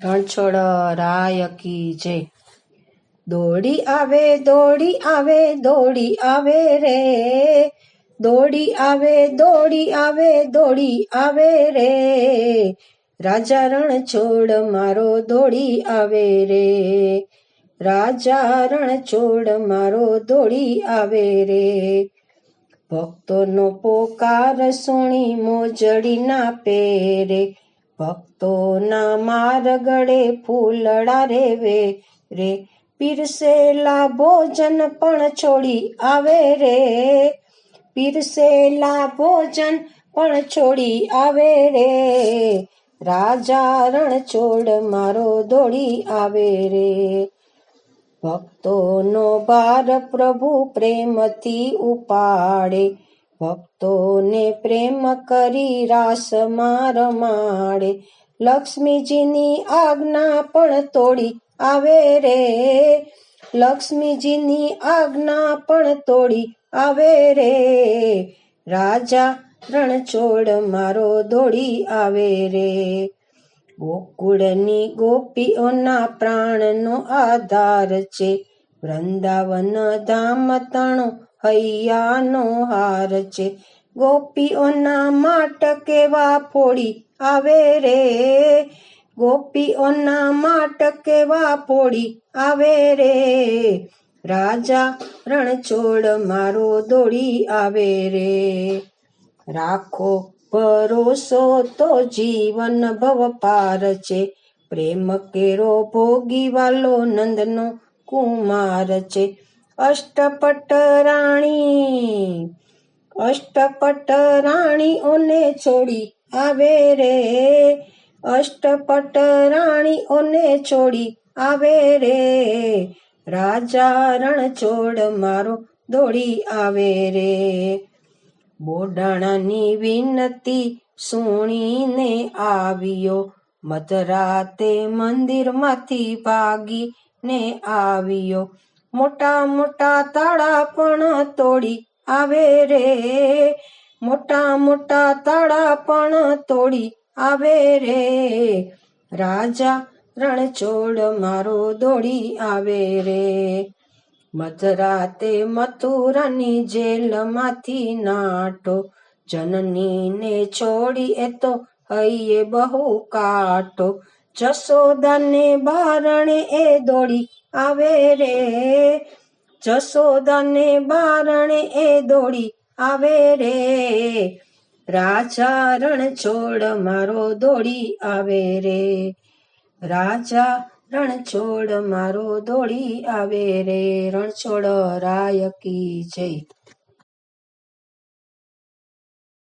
રણછોડ રાય કી જય. દોડી આવે દોડી આવે દોડી આવે રે, દોડી આવે દોડી આવે દોડી આવે રે, રાજા રણછોડ મારો દોડી આવે રે, રાજા રણછોડ મારો દોડી આવે રે. ભક્તોનો પોકાર સુણી મોજડી ના પેરે, ભક્તોના મારગડે ફૂલડા રેવે રે, પીરસેલા ભોજન પણ છોડી આવે રે, પીરસેલા ભોજન પણ છોડી આવે રે, રાજા રણછોડ મારો દોડી આવે રે. ભક્તોનો ભાર પ્રભુ પ્રેમથી ઉપાડે, ભક્તોને પ્રેમ કરી રાસમાં રમાડે, લક્ષ્મીજીની આજ્ઞા પણ તોડી આવે રે, લક્ષ્મીજીની આજ્ઞા પણ તોડી આવે રે, રાજા રણછોડ મારો દોડી આવે રે. ગોકુળની ગોપીઓના પ્રાણનો આધાર છે, વૃંદાવન ધામ તણો હૈયાનો હાર છે, ગોપીઓના માટ કેવા ફોડી આવે રે, ગોપીઓના માટ કેવા ફોડી આવે રે, રાજા રણછોડ મારો દોડી આવે રે. રાખો ભરોસો તો જીવન ભવ પાર છે, પ્રેમ કેરો ભોગી વાલો નંદનો કુમાર છે, અષ્ટપટ રાણીઓને છોડી આવે રે, અષ્ટપટ રાણીઓને છોડી આવે રે, રાજા રણછોડ મારો દોડી આવે રે. બોડાણાની વિનતી સુણીને આવ્યો, મધરાતે મંદિરમાંથી ભાગીને આવ્યો, મોટા મોટા તાળા પણ તોડી આવે રે, મોટા મોટા તાળા પણ તોડી આવે રે, રાજા રણછોડ મારો દોડી આવે રે. મધરાતે મથુરાની જેલમાંથી નાઠો, જનનીને છોડી એ તો હૈયે બહુ કાઠો, જશોદાને બારણે એ દોડી આવે રે, જશોદાને બારણે એ દોડી આવે રે, રાજા રણછોડ મારો દોડી આવે રે, રાજા રણછોડ મારો દોડી આવે રે. રણછોડ રાય કી જય.